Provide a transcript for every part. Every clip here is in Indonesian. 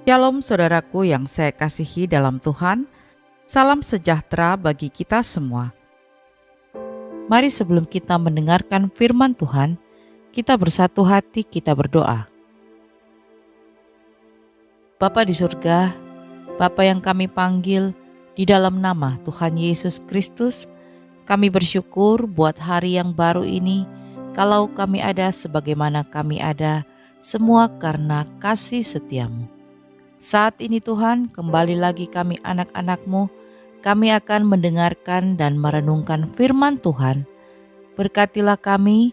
Shalom saudaraku yang saya kasihi dalam Tuhan, salam sejahtera bagi kita semua. Mari sebelum kita mendengarkan firman Tuhan, kita bersatu hati, kita berdoa. Bapa di surga, Bapa yang kami panggil di dalam nama Tuhan Yesus Kristus, kami bersyukur buat hari yang baru ini, kalau kami ada sebagaimana kami ada, semua karena kasih setiamu. Saat ini Tuhan, kembali lagi kami anak-anak-Mu, kami akan mendengarkan dan merenungkan firman Tuhan. Berkatilah kami,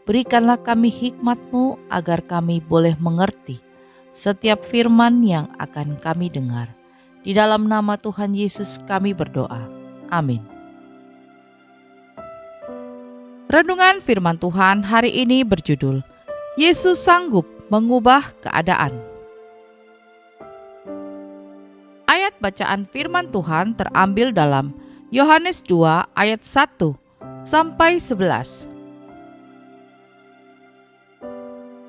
berikanlah kami hikmat-Mu agar kami boleh mengerti setiap firman yang akan kami dengar. Di dalam nama Tuhan Yesus kami berdoa. Amin. Renungan firman Tuhan hari ini berjudul, Yesus sanggup mengubah keadaan. Ayat bacaan firman Tuhan terambil dalam Yohanes 2 ayat 1 sampai 11.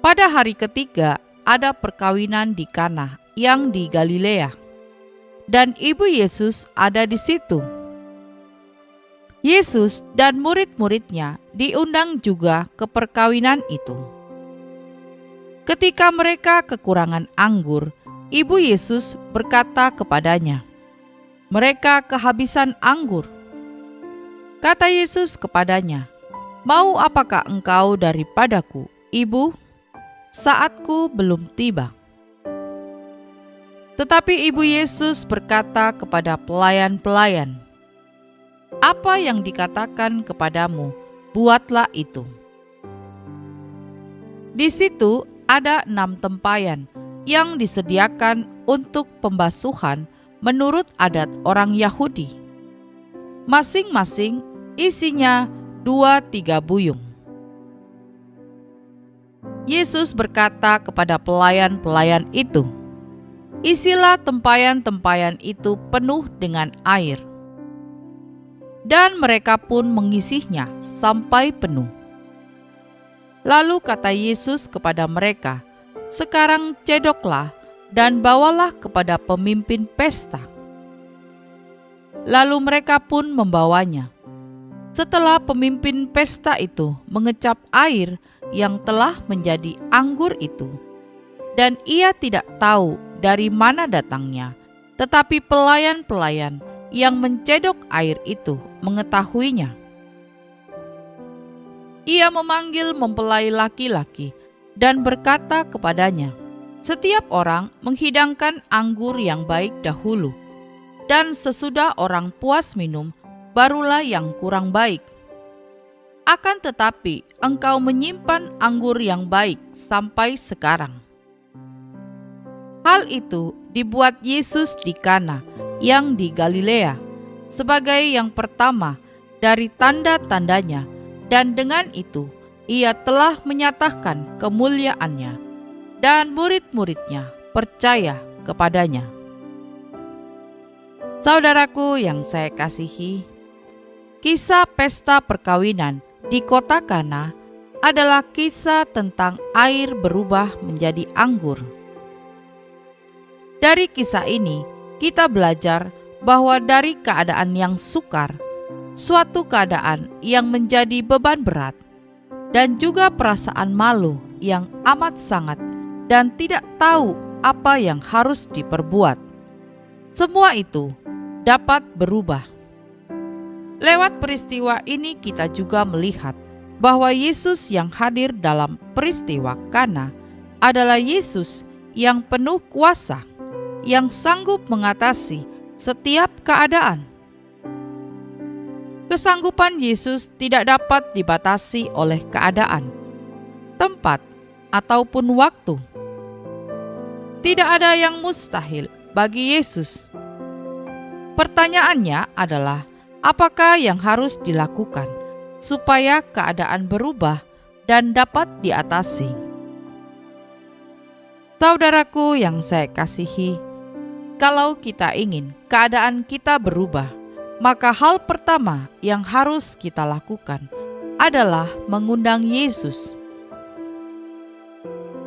Pada hari ketiga ada perkawinan di Kana yang di Galilea, dan ibu Yesus ada di situ. Yesus dan murid-muridnya diundang juga ke perkawinan itu. Ketika mereka kekurangan anggur, Ibu Yesus berkata kepadanya, "Mereka kehabisan anggur." Kata Yesus kepadanya, "Mau apakah engkau daripadaku, Ibu? Saatku belum tiba." Tetapi Ibu Yesus berkata kepada pelayan-pelayan, "Apa yang dikatakan kepadamu, buatlah itu." Di situ ada 6 tempayan yang disediakan untuk pembasuhan menurut adat orang Yahudi. Masing-masing isinya 2-3 buyung. Yesus berkata kepada pelayan-pelayan itu, "Isilah tempayan-tempayan itu penuh dengan air." Dan mereka pun mengisinya sampai penuh. Lalu kata Yesus kepada mereka, "Sekarang cedoklah dan bawalah kepada pemimpin pesta." Lalu mereka pun membawanya. Setelah pemimpin pesta itu mengecap air yang telah menjadi anggur itu, dan ia tidak tahu dari mana datangnya, tetapi pelayan-pelayan yang mencedok air itu mengetahuinya. Ia memanggil mempelai laki-laki dan berkata kepadanya, "Setiap orang menghidangkan anggur yang baik dahulu, dan sesudah orang puas minum, barulah yang kurang baik. Akan tetapi engkau menyimpan anggur yang baik sampai sekarang." Hal itu dibuat Yesus di Kana yang di Galilea sebagai yang pertama dari tanda-tandanya, dan dengan itu ia telah menyatakan kemuliaannya, dan murid-muridnya percaya kepadanya. Saudaraku yang saya kasihi, kisah pesta perkawinan di kota Kana adalah kisah tentang air berubah menjadi anggur. Dari kisah ini, kita belajar bahwa dari keadaan yang sukar, suatu keadaan yang menjadi beban berat, dan juga perasaan malu yang amat sangat dan tidak tahu apa yang harus diperbuat, semua itu dapat berubah. Lewat peristiwa ini kita juga melihat bahwa Yesus yang hadir dalam peristiwa Kana adalah Yesus yang penuh kuasa, yang sanggup mengatasi setiap keadaan. Kesanggupan Yesus tidak dapat dibatasi oleh keadaan, tempat, ataupun waktu. Tidak ada yang mustahil bagi Yesus. Pertanyaannya adalah, apakah yang harus dilakukan supaya keadaan berubah dan dapat diatasi? Saudaraku yang saya kasihi, kalau kita ingin keadaan kita berubah, maka hal pertama yang harus kita lakukan adalah mengundang Yesus.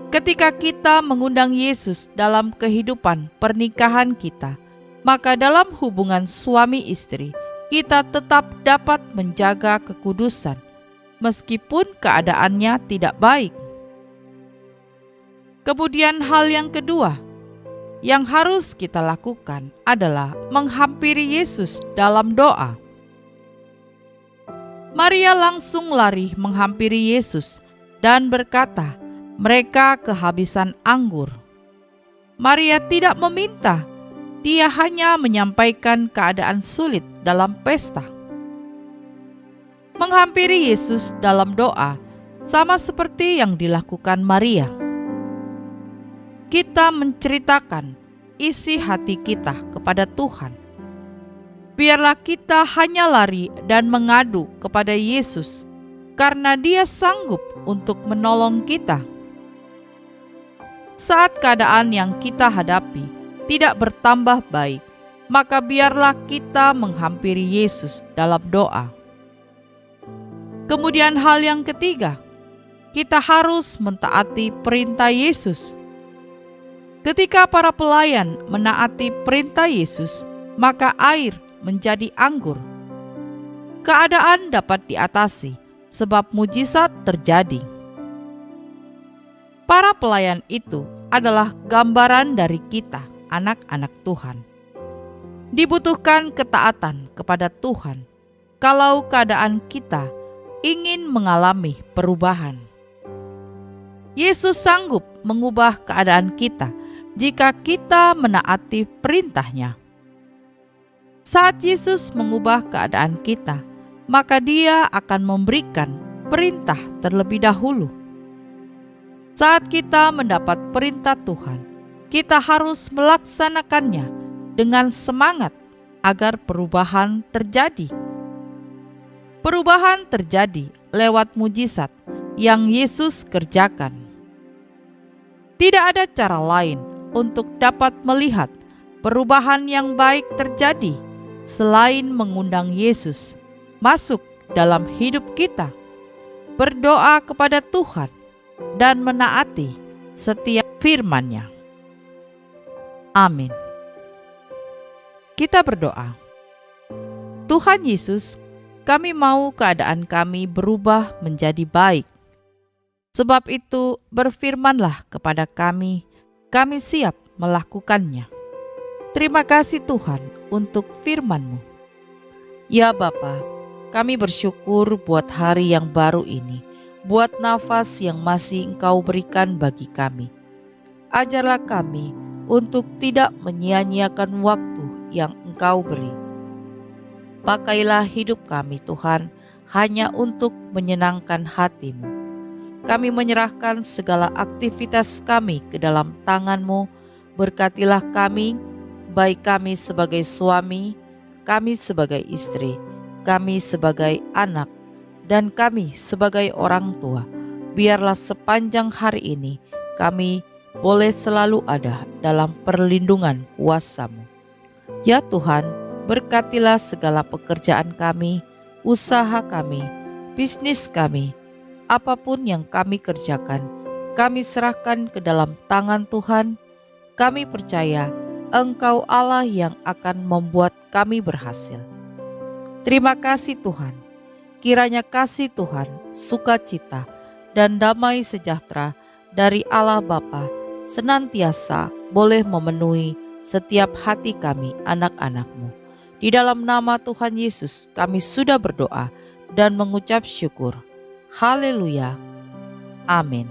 Ketika kita mengundang Yesus dalam kehidupan pernikahan kita, maka dalam hubungan suami istri, kita tetap dapat menjaga kekudusan, meskipun keadaannya tidak baik. Kemudian hal yang kedua yang harus kita lakukan adalah menghampiri Yesus dalam doa. Maria langsung lari menghampiri Yesus dan berkata, mereka kehabisan anggur. Maria tidak meminta, dia hanya menyampaikan keadaan sulit dalam pesta. Menghampiri Yesus dalam doa sama seperti yang dilakukan Maria. Kita menceritakan isi hati kita kepada Tuhan. Biarlah kita hanya lari dan mengadu kepada Yesus, karena Dia sanggup untuk menolong kita. Saat keadaan yang kita hadapi tidak bertambah baik, maka biarlah kita menghampiri Yesus dalam doa. Kemudian hal yang ketiga, kita harus mentaati perintah Yesus. Ketika para pelayan menaati perintah Yesus, maka air menjadi anggur. Keadaan dapat diatasi sebab mujizat terjadi. Para pelayan itu adalah gambaran dari kita, anak-anak Tuhan. Dibutuhkan ketaatan kepada Tuhan kalau keadaan kita ingin mengalami perubahan. Yesus sanggup mengubah keadaan kita jika kita menaati perintah-Nya. Saat Yesus mengubah keadaan kita, maka Dia akan memberikan perintah terlebih dahulu. Saat kita mendapat perintah Tuhan, kita harus melaksanakannya dengan semangat agar perubahan terjadi. Perubahan terjadi lewat mujizat yang Yesus kerjakan. Tidak ada cara lain untuk dapat melihat perubahan yang baik terjadi selain mengundang Yesus masuk dalam hidup kita, berdoa kepada Tuhan, dan menaati setiap firman-Nya. Amin. Kita berdoa. Tuhan Yesus, kami mau keadaan kami berubah menjadi baik. Sebab itu berfirmanlah kepada kami siap melakukannya. Terima kasih Tuhan untuk firman-Mu. Ya Bapa, kami bersyukur buat hari yang baru ini, buat nafas yang masih Engkau berikan bagi kami. Ajarlah kami untuk tidak menyia-nyiakan waktu yang Engkau beri. Pakailah hidup kami Tuhan, hanya untuk menyenangkan hati-Mu. Kami menyerahkan segala aktivitas kami ke dalam tangan-Mu. Berkatilah kami, baik kami sebagai suami, kami sebagai istri, kami sebagai anak, dan kami sebagai orang tua. Biarlah sepanjang hari ini kami boleh selalu ada dalam perlindungan kuasa-Mu. Ya Tuhan, berkatilah segala pekerjaan kami, usaha kami, bisnis kami, apapun yang kami kerjakan, kami serahkan ke dalam tangan Tuhan. Kami percaya Engkau Allah yang akan membuat kami berhasil. Terima kasih Tuhan. Kiranya kasih Tuhan, sukacita, dan damai sejahtera dari Allah Bapa senantiasa boleh memenuhi setiap hati kami anak-anak-Mu. Di dalam nama Tuhan Yesus kami sudah berdoa dan mengucap syukur. Haleluya. Amin.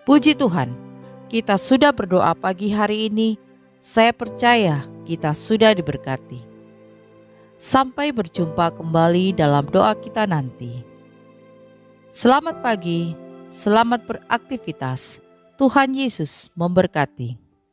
Puji Tuhan, kita sudah berdoa pagi hari ini. Saya percaya kita sudah diberkati. Sampai berjumpa kembali dalam doa kita nanti. Selamat pagi, selamat beraktivitas. Tuhan Yesus memberkati.